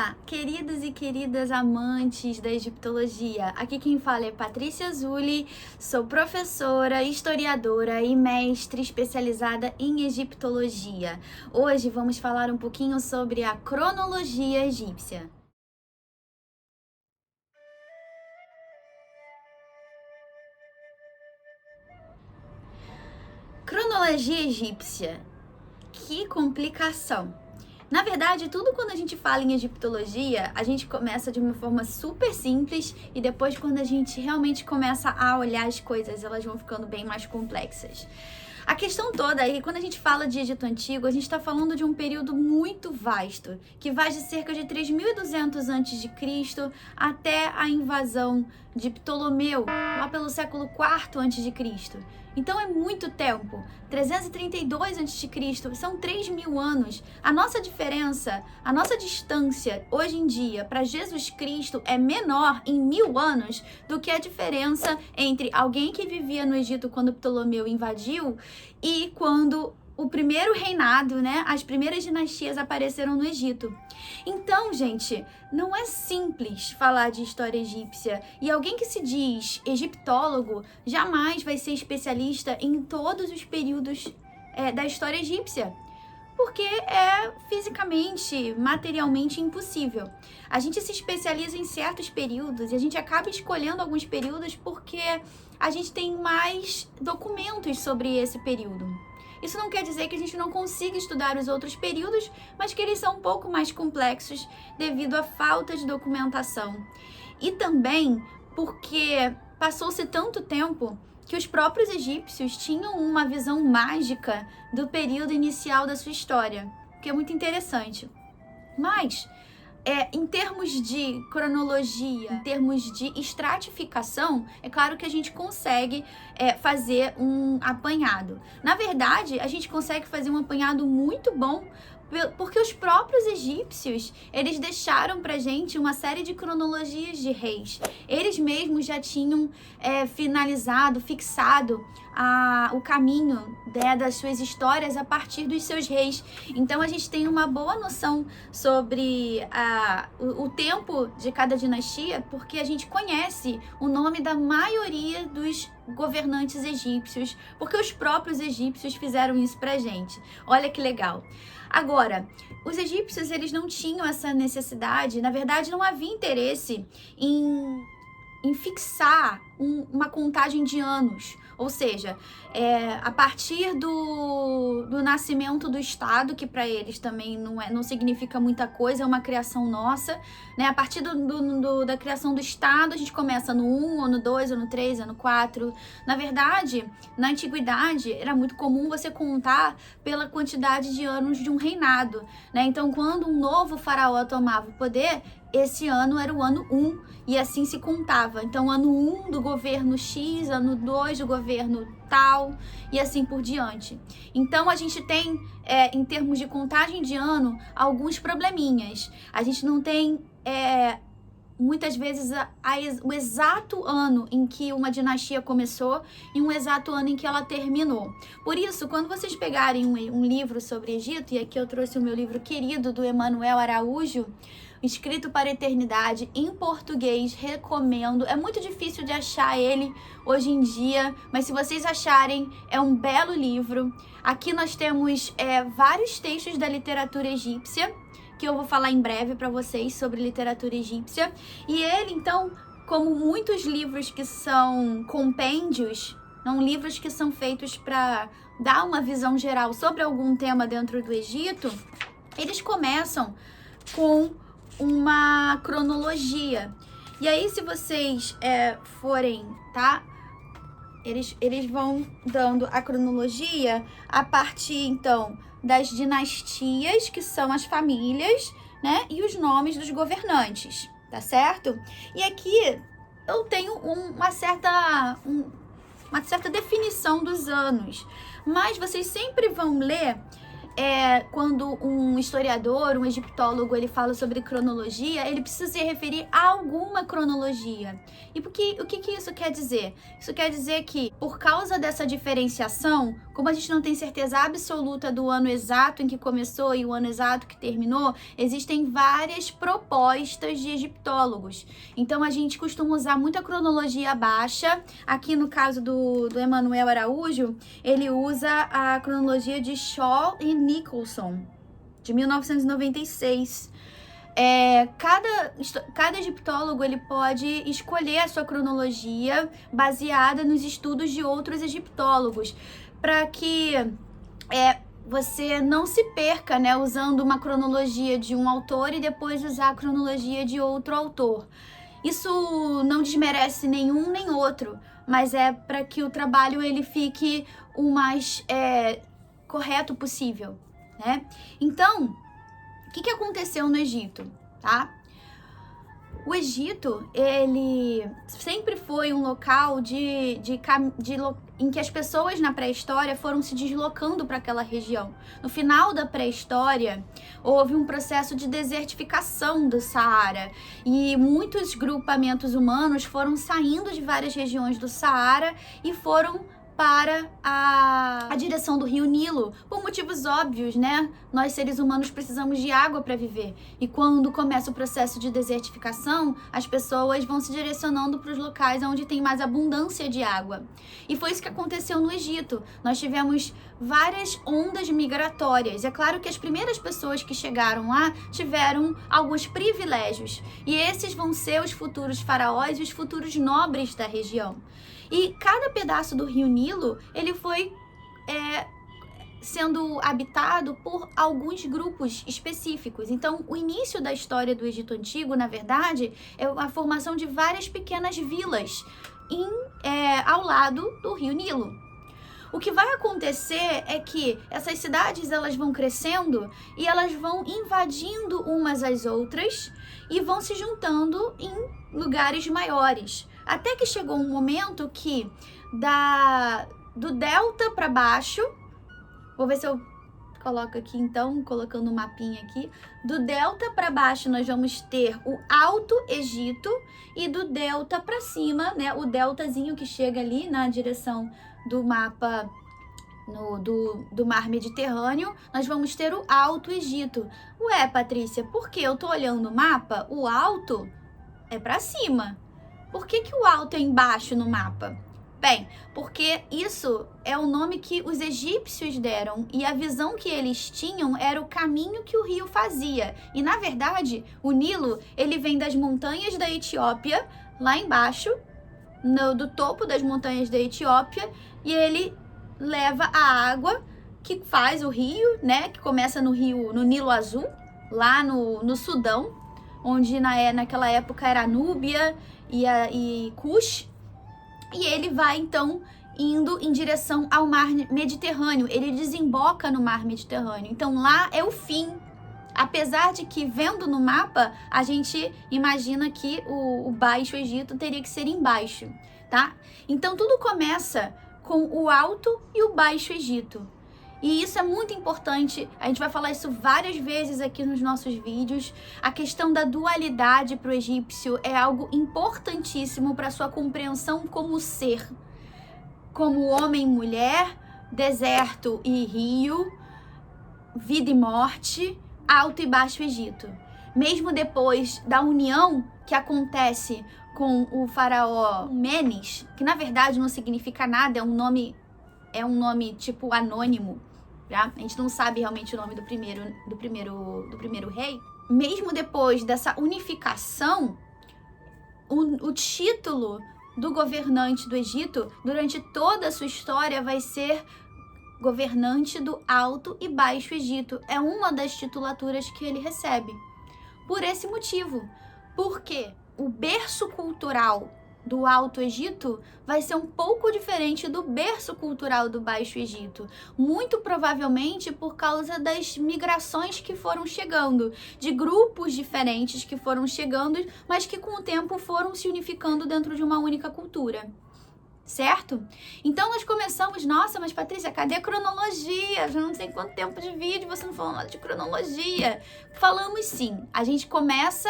Olá, queridos e queridas amantes da egiptologia. Aqui quem fala é Patrícia Zulli, sou professora, historiadora e mestre especializada em egiptologia. Hoje vamos falar um pouquinho sobre a cronologia egípcia. Cronologia egípcia. Que complicação! Na verdade, tudo quando a gente fala em egiptologia, a gente começa de uma forma super simples e depois quando a gente realmente começa a olhar as coisas, elas vão ficando bem mais complexas. A questão toda é que quando a gente fala de Egito Antigo, a gente está falando de um período muito vasto, que vai de cerca de 3.200 a.C. até a invasão de Ptolomeu, lá pelo século IV a.C. Então é muito tempo. 332 a.C. são 3.000 anos. A nossa diferença, a nossa distância hoje em dia para Jesus Cristo é menor em 1.000 anos do que a diferença entre alguém que vivia no Egito quando Ptolomeu invadiu e quando o primeiro reinado, né, as primeiras dinastias apareceram no Egito. Então, gente, não é simples falar de história egípcia. E alguém que se diz egiptólogo jamais vai ser especialista em todos os períodos da história egípcia, porque é fisicamente, materialmente impossível. A gente se especializa em certos períodos e a gente acaba escolhendo alguns períodos porque a gente tem mais documentos sobre esse período. Isso não quer dizer que a gente não consiga estudar os outros períodos, mas que eles são um pouco mais complexos devido à falta de documentação. E também porque passou-se tanto tempo que os próprios egípcios tinham uma visão mágica do período inicial da sua história, que é muito interessante. Mas, em termos de cronologia, em termos de estratificação, é claro que a gente consegue fazer um apanhado. Na verdade, a gente consegue fazer um apanhado muito bom porque os próprios egípcios, eles deixaram pra gente uma série de cronologias de reis. Eles mesmos já tinham fixado o caminho das suas histórias a partir dos seus reis. Então a gente tem uma boa noção sobre o tempo de cada dinastia, porque a gente conhece o nome da maioria dos governantes egípcios, porque os próprios egípcios fizeram isso pra gente. Olha que legal. Agora, os egípcios, eles não tinham essa necessidade, na verdade não havia interesse em fixar uma contagem de anos. Ou seja, a partir do nascimento do Estado, que para eles também não significa muita coisa, é uma criação nossa, né? A partir da criação do Estado, a gente começa no 1, ano 2, ano 3, ano 4. Na verdade, na antiguidade, era muito comum você contar pela quantidade de anos de um reinado, né? Então, quando um novo faraó tomava o poder, esse ano era o ano 1 e assim se contava. Então, ano 1 do governo X, ano 2 do governo tal e assim por diante. Então, a gente tem, em termos de contagem de ano, alguns probleminhas. A gente não tem, muitas vezes, o exato ano em que uma dinastia começou e um exato ano em que ela terminou. Por isso, quando vocês pegarem um livro sobre Egito, e aqui eu trouxe o meu livro querido do Emanuel Araújo, Escrito para a Eternidade, em português, recomendo. É muito difícil de achar ele hoje em dia, mas se vocês acharem, é um belo livro. Aqui nós temos vários textos da literatura egípcia, que eu vou falar em breve para vocês sobre literatura egípcia. E ele, então, como muitos livros que são compêndios, não livros que são feitos para dar uma visão geral sobre algum tema dentro do Egito, eles começam com uma cronologia. E aí, se vocês forem, tá? Eles vão dando a cronologia a partir, então, das dinastias, que são as famílias, né? E os nomes dos governantes, tá certo? E aqui eu tenho uma certa definição dos anos, mas vocês sempre vão ler quando um historiador, um egiptólogo, ele fala sobre cronologia, ele precisa se referir a alguma cronologia. E o que isso quer dizer? Isso quer dizer que, por causa dessa diferenciação, como a gente não tem certeza absoluta do ano exato em que começou e o ano exato que terminou, existem várias propostas de egiptólogos. Então, a gente costuma usar muita cronologia baixa. Aqui, no caso do Emanuel Araújo, ele usa a cronologia de Shaw e Nicholson, de 1996. Cada egiptólogo ele pode escolher a sua cronologia baseada nos estudos de outros egiptólogos, para que você não se perca, né, usando uma cronologia de um autor e depois usar a cronologia de outro autor. Isso não desmerece nenhum nem outro, mas é para que o trabalho ele fique o mais correto possível, né? Então, o que aconteceu no Egito, tá? O Egito, ele sempre foi um local em que as pessoas na pré-história foram se deslocando para aquela região. No final da pré-história, houve um processo de desertificação do Saara e muitos grupamentos humanos foram saindo de várias regiões do Saara e foram para a direção do rio Nilo, por motivos óbvios, né? Nós, seres humanos, precisamos de água para viver. E quando começa o processo de desertificação, as pessoas vão se direcionando para os locais onde tem mais abundância de água. E foi isso que aconteceu no Egito. Nós tivemos várias ondas migratórias. É claro que as primeiras pessoas que chegaram lá tiveram alguns privilégios. E esses vão ser os futuros faraós e os futuros nobres da região. E cada pedaço do rio Nilo, ele foi sendo habitado por alguns grupos específicos. Então, o início da história do Egito Antigo, na verdade, é a formação de várias pequenas vilas ao lado do rio Nilo. O que vai acontecer é que essas cidades elas vão crescendo e elas vão invadindo umas às outras e vão se juntando em lugares maiores. Até que chegou um momento que do delta para baixo, vou ver se eu coloco aqui então, colocando um mapinha aqui, do delta para baixo nós vamos ter o Alto Egito e do delta para cima, né, o deltazinho que chega ali na direção do mapa do mar Mediterrâneo, nós vamos ter o Alto Egito. Ué, Patrícia, por que eu tô olhando o mapa? O alto é para cima. Por que o alto é embaixo no mapa? Bem, porque isso é o nome que os egípcios deram e a visão que eles tinham era o caminho que o rio fazia. E, na verdade, o Nilo, ele vem das montanhas da Etiópia, lá embaixo, do topo das montanhas da Etiópia, e ele leva a água que faz o rio, né, que começa no Nilo Azul, lá no Sudão, onde naquela época era a Núbia e Cush, e ele vai então indo em direção ao mar Mediterrâneo, ele desemboca no mar Mediterrâneo, então lá é o fim, apesar de que vendo no mapa, a gente imagina que o Baixo Egito teria que ser embaixo, tá? Então tudo começa com o Alto e o Baixo Egito. E isso é muito importante, a gente vai falar isso várias vezes aqui nos nossos vídeos. A questão da dualidade para o egípcio é algo importantíssimo para sua compreensão como ser. Como homem e mulher, deserto e rio, vida e morte, Alto e Baixo Egito. Mesmo depois da união que acontece com o faraó Menes, que na verdade não significa nada, é um nome tipo anônimo. A gente não sabe realmente o nome do primeiro rei. Mesmo depois dessa unificação, o título do governante do Egito, durante toda a sua história, vai ser governante do Alto e Baixo Egito. É uma das titulaturas que ele recebe. Por esse motivo. Porque o berço cultural do Alto Egito vai ser um pouco diferente do berço cultural do Baixo Egito, muito provavelmente por causa das migrações que foram chegando, de grupos diferentes que foram chegando, mas que com o tempo foram se unificando dentro de uma única cultura. Certo? Então nós começamos, nossa, mas Patrícia, cadê a cronologia? Já não sei quanto tempo de vídeo, você não falou nada de cronologia. Falamos sim, a gente começa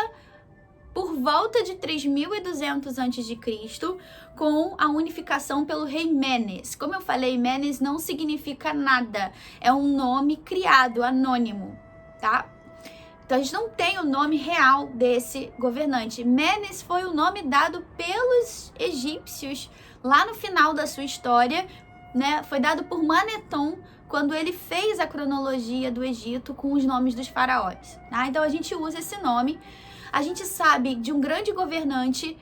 por volta de 3.200 a.C., com a unificação pelo rei Menes. Como eu falei, Menes não significa nada, é um nome criado, anônimo, tá? Então a gente não tem o nome real desse governante. Menes foi o nome dado pelos egípcios lá no final da sua história, né? Foi dado por Maneton quando ele fez a cronologia do Egito com os nomes dos faraós, tá? Então a gente usa esse nome. A gente sabe de um grande governante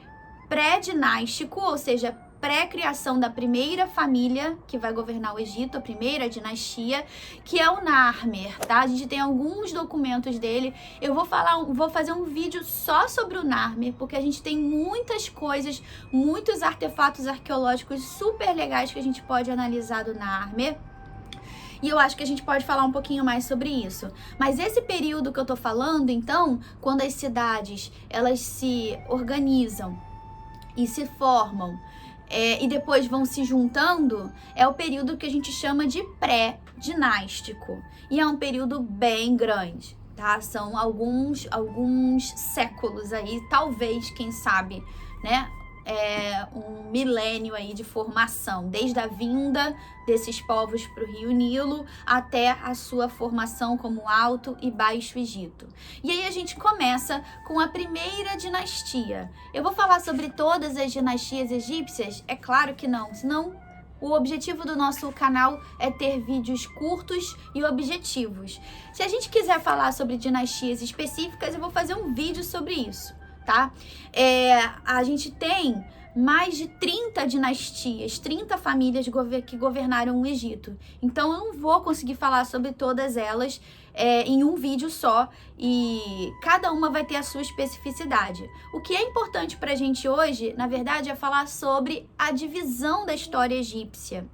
pré-dinástico, ou seja, pré-criação da primeira família que vai governar o Egito, a primeira dinastia, que é o Narmer, tá? A gente tem alguns documentos dele. Eu vou fazer um vídeo só sobre o Narmer, porque a gente tem muitas coisas, muitos artefatos arqueológicos super legais que a gente pode analisar do Narmer. E eu acho que a gente pode falar um pouquinho mais sobre isso. Mas esse período que eu tô falando, então, quando as cidades, elas se organizam e se formam, e depois vão se juntando, é o período que a gente chama de pré-dinástico. E é um período bem grande, tá? São alguns séculos aí, talvez, quem sabe, né? Um milênio aí de formação, desde a vinda desses povos para o Rio Nilo até a sua formação como Alto e Baixo Egito. E aí a gente começa com a primeira dinastia. Eu vou falar sobre todas as dinastias egípcias? É claro que não, senão o objetivo do nosso canal é ter vídeos curtos e objetivos. Se a gente quiser falar sobre dinastias específicas, eu vou fazer um vídeo sobre isso, tá? A gente tem mais de 30 dinastias, 30 famílias que governaram o Egito. Então, eu não vou conseguir falar sobre todas elas em um vídeo só, e cada uma vai ter a sua especificidade. O que é importante pra gente hoje, na verdade, é falar sobre a divisão da história egípcia.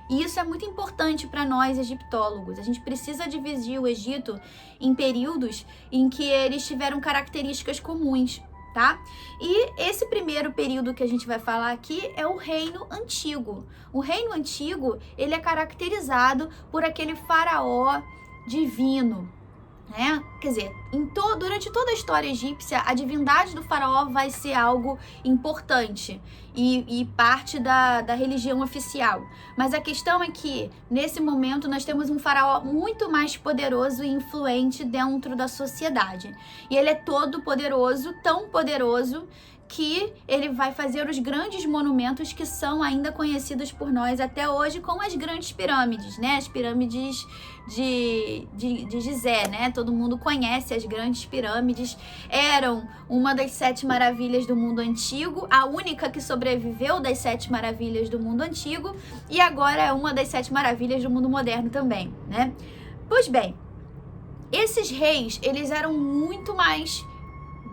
E isso é muito importante para nós egiptólogos. A gente precisa dividir o Egito em períodos em que eles tiveram características comuns, tá? E esse primeiro período que a gente vai falar aqui é o Reino Antigo. O Reino Antigo, ele é caracterizado por aquele faraó divino, né? Quer dizer, durante toda a história egípcia, a divindade do faraó vai ser algo importante e parte da religião oficial. Mas a questão é que, nesse momento, nós temos um faraó muito mais poderoso e influente dentro da sociedade. E ele é todo poderoso, tão poderoso, que ele vai fazer os grandes monumentos que são ainda conhecidos por nós até hoje, como as grandes pirâmides, né? As pirâmides de Gizé, né? Todo mundo conhece as grandes pirâmides. Eram uma das 7 maravilhas do mundo antigo, a única que sobreviveu das 7 maravilhas do mundo antigo, e agora é uma das 7 maravilhas do mundo moderno também, né? Pois bem, esses reis, eles eram muito mais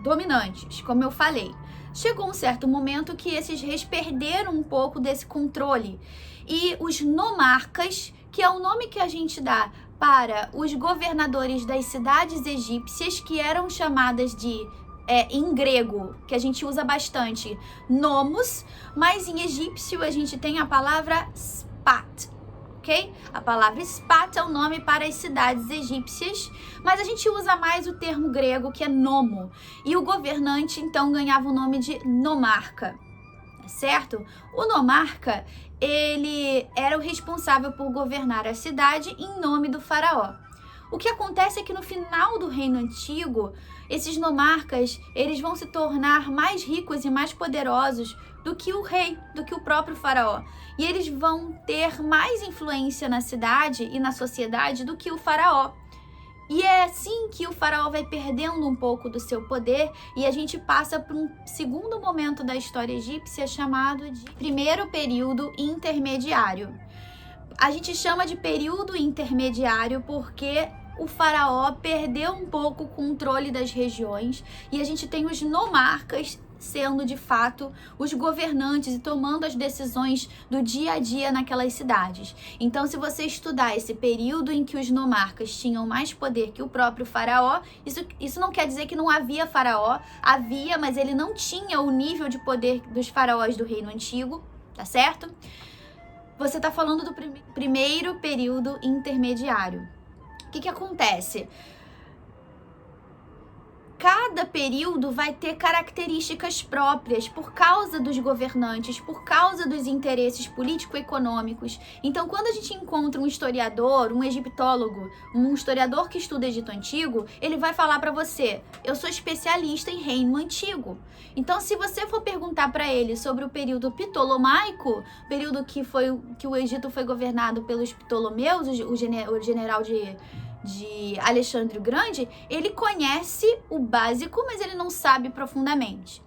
dominantes, como eu falei. Chegou um certo momento que esses reis perderam um pouco desse controle, e os nomarcas, que é o nome que a gente dá para os governadores das cidades egípcias, que eram chamadas de, em grego, que a gente usa bastante, nomos, mas em egípcio a gente tem a palavra spat. Okay? A palavra Spat é o nome para as cidades egípcias, mas a gente usa mais o termo grego, que é nomo. E o governante, então, ganhava o nome de nomarca, certo? O nomarca, ele era o responsável por governar a cidade em nome do faraó. O que acontece é que no final do Reino Antigo, esses nomarcas, eles vão se tornar mais ricos e mais poderosos do que o rei, do que o próprio faraó. E eles vão ter mais influência na cidade e na sociedade do que o faraó. E é assim que o faraó vai perdendo um pouco do seu poder, e a gente passa por um segundo momento da história egípcia chamado de primeiro período intermediário. A gente chama de período intermediário porque o faraó perdeu um pouco o controle das regiões, e a gente tem os nomarcas sendo de fato os governantes e tomando as decisões do dia a dia naquelas cidades. Então, se você estudar esse período em que os nomarcas tinham mais poder que o próprio faraó, isso não quer dizer que não havia faraó, havia, mas ele não tinha o nível de poder dos faraós do Reino Antigo, tá certo? Você está falando do primeiro período intermediário. O que acontece? cada período vai ter características próprias por causa dos governantes, por causa dos interesses político-econômicos. Então, quando a gente encontra um historiador, um egiptólogo, um historiador que estuda Egito Antigo, ele vai falar para você: eu sou especialista em Reino Antigo. Então, se você for perguntar para ele sobre o período ptolomaico, período que o Egito foi governado pelos Ptolomeus, o general de Alexandre o Grande, ele conhece o básico, mas ele não sabe profundamente,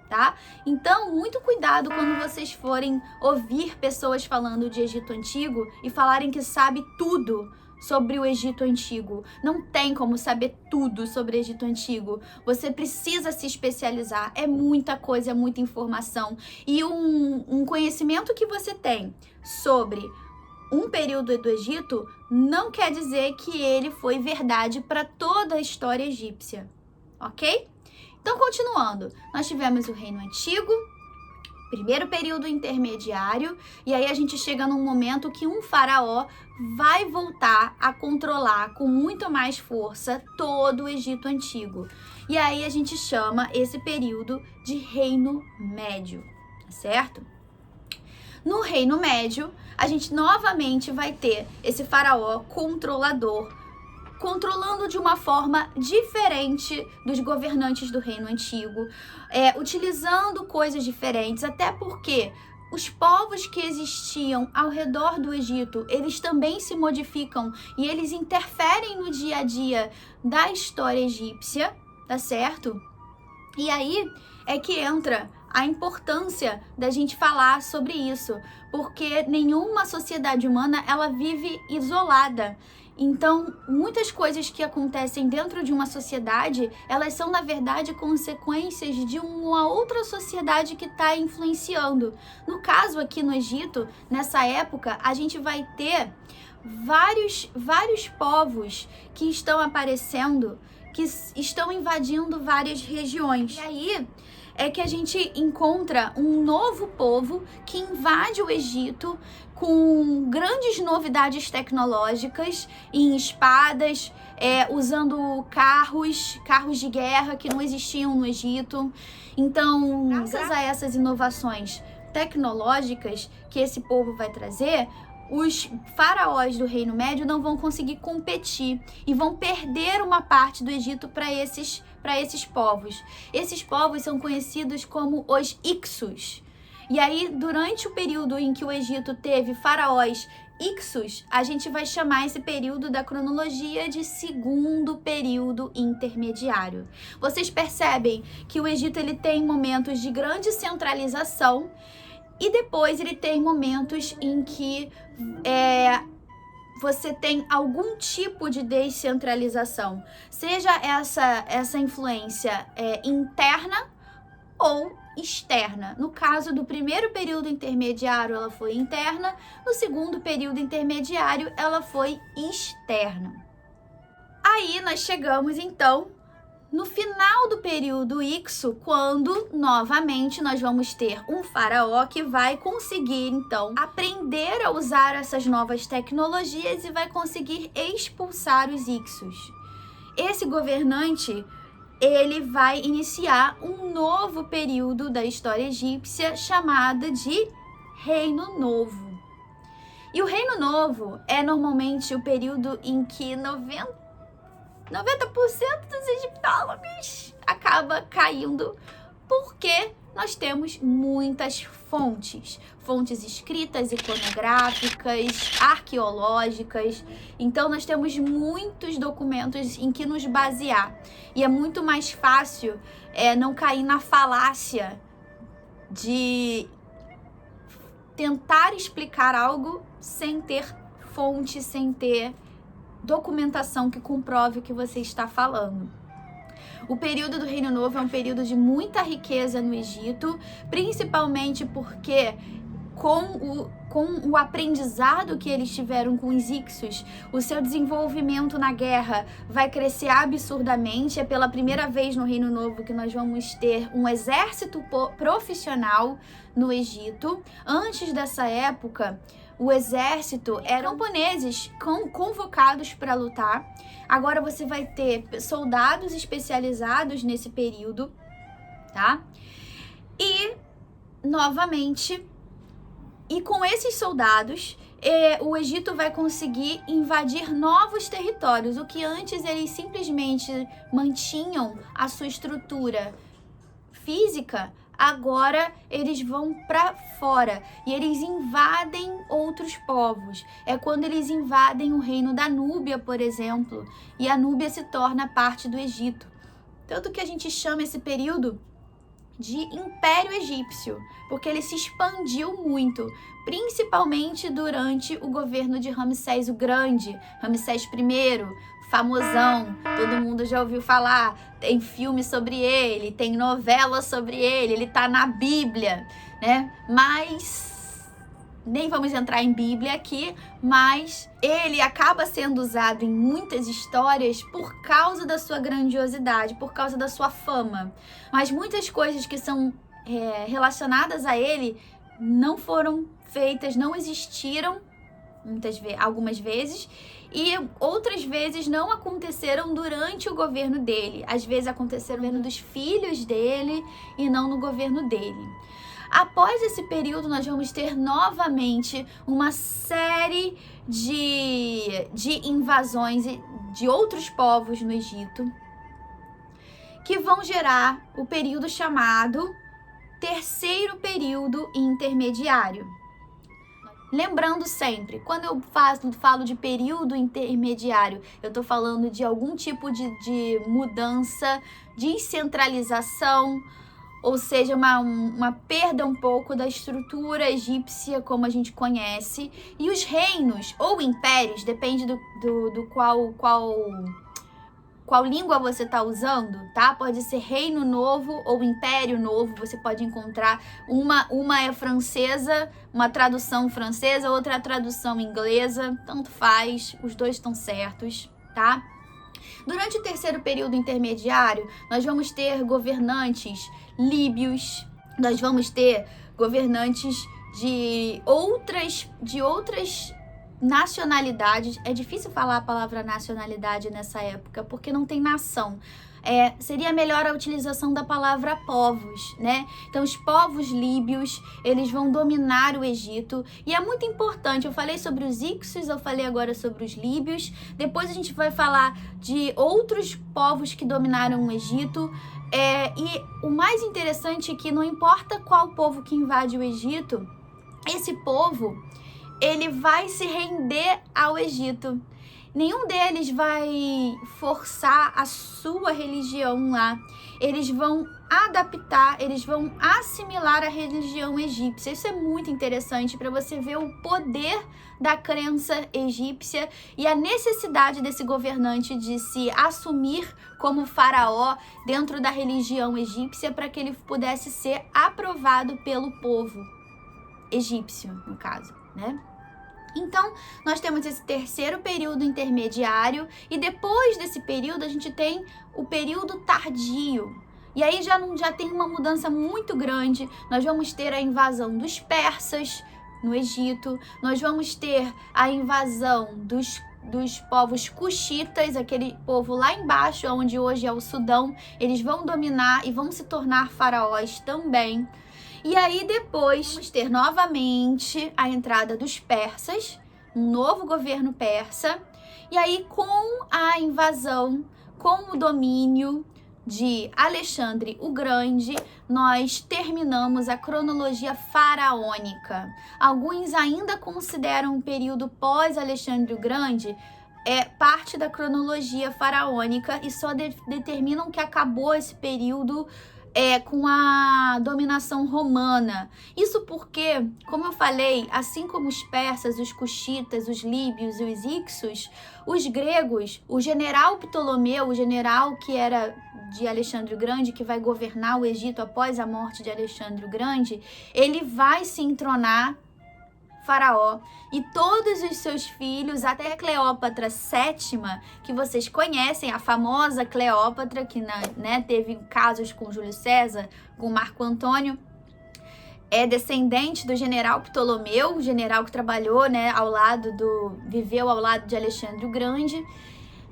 tá? Então, muito cuidado quando vocês forem ouvir pessoas falando de Egito Antigo e falarem que sabe tudo sobre o Egito Antigo. Não tem como saber tudo sobre o Egito Antigo. Você precisa se especializar. É muita coisa, é muita informação. E um conhecimento que você tem sobre um período do Egito não quer dizer que ele foi verdade para toda a história egípcia, ok? Então, continuando, nós tivemos o Reino Antigo, primeiro período intermediário, e aí a gente chega num momento que um faraó vai voltar a controlar com muito mais força todo o Egito Antigo. E aí a gente chama esse período de Reino Médio, certo? No Reino Médio, a gente novamente vai ter esse faraó controlador, controlando de uma forma diferente dos governantes do Reino Antigo, utilizando coisas diferentes, até porque os povos que existiam ao redor do Egito, eles também se modificam e eles interferem no dia a dia da história egípcia, tá certo? E aí é que entra a importância da gente falar sobre isso, porque nenhuma sociedade humana, ela vive isolada. Então, muitas coisas que acontecem dentro de uma sociedade, elas são, na verdade, consequências de uma outra sociedade que está influenciando. No caso, aqui no Egito, nessa época, a gente vai ter vários povos que estão aparecendo, que estão invadindo várias regiões. E aí é que a gente encontra um novo povo que invade o Egito com grandes novidades tecnológicas em espadas, usando carros de guerra que não existiam no Egito. Então, graças a essas inovações tecnológicas que esse povo vai trazer, os faraós do Reino Médio não vão conseguir competir e vão perder uma parte do Egito para esses povos. Esses povos são conhecidos como os Ixos. E aí, durante o período em que o Egito teve faraós Ixos, a gente vai chamar esse período da cronologia de segundo período intermediário. Vocês percebem que o Egito ele tem momentos de grande centralização e depois ele tem momentos em que você tem algum tipo de descentralização, seja essa influência interna ou externa. No caso do primeiro período intermediário, ela foi interna, no segundo período intermediário, ela foi externa. Aí nós chegamos então no final do período Ixo, quando novamente nós vamos ter um faraó que vai conseguir então aprender a usar essas novas tecnologias e vai conseguir expulsar os Ixos. Esse governante, ele vai iniciar um novo período da história egípcia chamado de Reino Novo. E o Reino Novo é normalmente o período em que 90% dos egiptólogos acaba caindo, porque nós temos muitas fontes escritas, iconográficas, arqueológicas. Então nós temos muitos documentos em que nos basear e é muito mais fácil não cair na falácia de tentar explicar algo sem ter fonte, sem ter documentação que comprove o que você está falando. O período do Reino Novo é um período de muita riqueza no Egito, principalmente porque com o aprendizado que eles tiveram com os Ixos, o seu desenvolvimento na guerra vai crescer absurdamente. É pela primeira vez no Reino Novo que nós vamos ter um exército profissional no Egito. Antes dessa época, o exército eram camponeses convocados para lutar. Agora você vai ter soldados especializados nesse período, tá? E, novamente, com esses soldados, o Egito vai conseguir invadir novos territórios, o que antes eles simplesmente mantinham a sua estrutura física. Agora eles vão para fora e eles invadem outros povos. É quando eles invadem o reino da Núbia, por exemplo, e a Núbia se torna parte do Egito. Tanto que a gente chama esse período de Império Egípcio, porque ele se expandiu muito, principalmente durante o governo de Ramsés o Grande, Ramsés I, famosão, todo mundo já ouviu falar, tem filme sobre ele, tem novela sobre ele tá na Bíblia, né? Mas nem vamos entrar em Bíblia aqui, mas ele acaba sendo usado em muitas histórias por causa da sua grandiosidade, por causa da sua fama. Mas muitas coisas que são relacionadas a ele não foram feitas, não existiram algumas vezes, e outras vezes não aconteceram durante o governo dele. Às vezes aconteceram no governo dos filhos dele e não no governo dele. Após esse período, nós vamos ter novamente uma série de invasões de outros povos no Egito, que vão gerar o período chamado Terceiro Período Intermediário. Lembrando sempre, quando eu falo de período intermediário, eu estou falando de algum tipo de mudança, descentralização, ou seja, uma perda um pouco da estrutura egípcia como a gente conhece. E os reinos ou impérios, depende do qual língua você está usando, tá? Pode ser reino novo ou império novo, você pode encontrar uma é francesa, uma tradução francesa, outra é tradução inglesa, tanto faz, os dois estão certos, tá? Durante o terceiro período intermediário, nós vamos ter governantes líbios, nós vamos ter governantes de outras nacionalidades. É difícil falar a palavra nacionalidade nessa época, porque não tem nação. Seria melhor a utilização da palavra povos, né? Então, os povos líbios, eles vão dominar o Egito. E é muito importante, eu falei sobre os Hicsos, eu falei agora sobre os líbios. Depois a gente vai falar de outros povos que dominaram o Egito. E o mais interessante é que não importa qual povo que invade o Egito, esse povo, ele vai se render ao Egito. Nenhum deles vai forçar a sua religião lá. Eles vão adaptar, eles vão assimilar a religião egípcia. Isso é muito interessante para você ver o poder da crença egípcia e a necessidade desse governante de se assumir como faraó dentro da religião egípcia para que ele pudesse ser aprovado pelo povo egípcio, no caso, né? Então, nós temos esse terceiro período intermediário e depois desse período a gente tem o período tardio. E aí já tem uma mudança muito grande. Nós vamos ter a invasão dos persas no Egito, nós vamos ter a invasão dos povos cuxitas, aquele povo lá embaixo, onde hoje é o Sudão. Eles vão dominar e vão se tornar faraós também. E aí depois vamos ter novamente a entrada dos persas, um novo governo persa. E aí com a invasão, com o domínio de Alexandre o Grande, nós terminamos a cronologia faraônica. Alguns ainda consideram o período pós-Alexandre o Grande parte da cronologia faraônica e só determinam que acabou esse período com a dominação romana. Isso porque, como eu falei, assim como os persas, os cuxitas, os líbios e os hicsos, os gregos, o general Ptolomeu, o general que era de Alexandre o Grande, que vai governar o Egito após a morte de Alexandre o Grande, ele vai se entronar faraó e todos os seus filhos, até Cleópatra VII, que vocês conhecem, a famosa Cleópatra, que teve casos com Júlio César, com Marco Antônio, é descendente do general Ptolomeu, o general que trabalhou, né, viveu ao lado de Alexandre o Grande.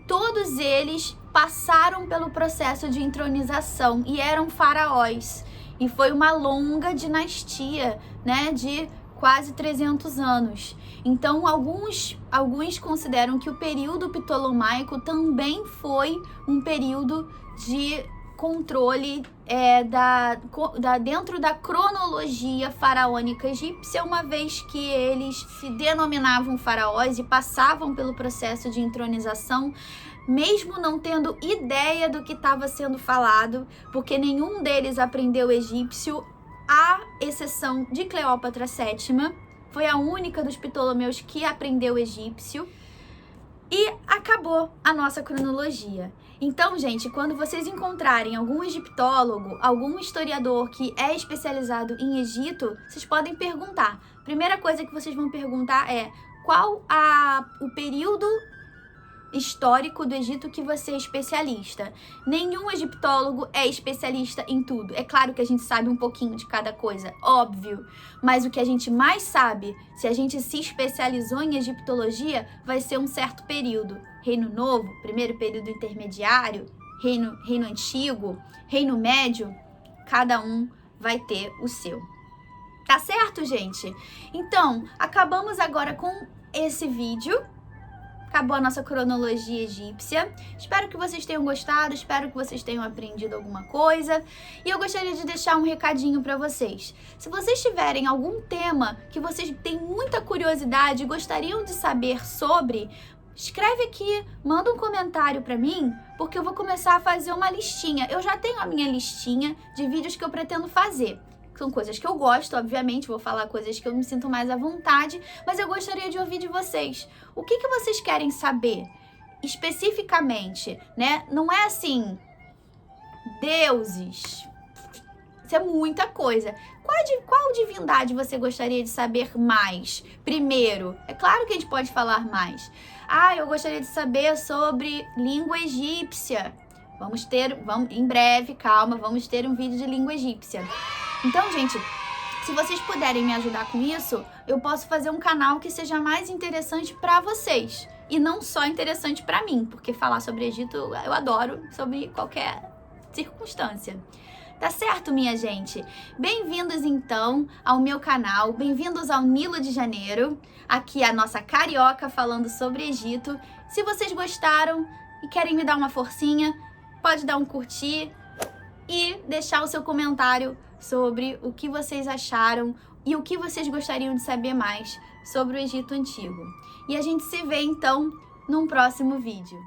Todos eles passaram pelo processo de entronização e eram faraós. E foi uma longa dinastia, né, de quase 300 anos. Então, alguns consideram que o período ptolomaico também foi um período de controle dentro da cronologia faraônica egípcia, uma vez que eles se denominavam faraós e passavam pelo processo de entronização, mesmo não tendo ideia do que estava sendo falado, porque nenhum deles aprendeu egípcio, à exceção de Cleópatra VII, foi a única dos Ptolomeus que aprendeu egípcio. E acabou a nossa cronologia. Então, gente, quando vocês encontrarem algum egiptólogo, algum historiador que é especializado em Egito, vocês podem perguntar. Primeira coisa que vocês vão perguntar é qual o período histórico do Egito que você é especialista. Nenhum egiptólogo é especialista em tudo. É claro que a gente sabe um pouquinho de cada coisa, óbvio, mas o que a gente mais sabe, se a gente se especializou em egiptologia, vai ser um certo período. Reino Novo, primeiro período intermediário, Reino Antigo, Reino Médio, cada um vai ter o seu. Tá certo, gente? Então, acabamos agora com esse vídeo. Acabou a nossa cronologia egípcia. Espero que vocês tenham gostado, espero que vocês tenham aprendido alguma coisa. E eu gostaria de deixar um recadinho para vocês. Se vocês tiverem algum tema que vocês têm muita curiosidade e gostariam de saber sobre, escreve aqui, manda um comentário para mim, porque eu vou começar a fazer uma listinha. Eu já tenho a minha listinha de vídeos que eu pretendo fazer. São coisas que eu gosto, obviamente, vou falar coisas que eu me sinto mais à vontade, mas eu gostaria de ouvir de vocês. O que vocês querem saber especificamente, né? Não é assim, deuses, isso é muita coisa. Qual divindade você gostaria de saber mais? Primeiro, é claro que a gente pode falar mais. Eu gostaria de saber sobre língua egípcia. Em breve, calma, vamos ter um vídeo de língua egípcia. Então, gente, se vocês puderem me ajudar com isso, eu posso fazer um canal que seja mais interessante para vocês. E não só interessante para mim, porque falar sobre Egito eu adoro, sobre qualquer circunstância. Tá certo, minha gente? Bem-vindos, então, ao meu canal. Bem-vindos ao Nilo de Janeiro. Aqui a nossa carioca falando sobre Egito. Se vocês gostaram e querem me dar uma forcinha, pode dar um curtir e deixar o seu comentário sobre o que vocês acharam e o que vocês gostariam de saber mais sobre o Egito Antigo. E a gente se vê, então, num próximo vídeo.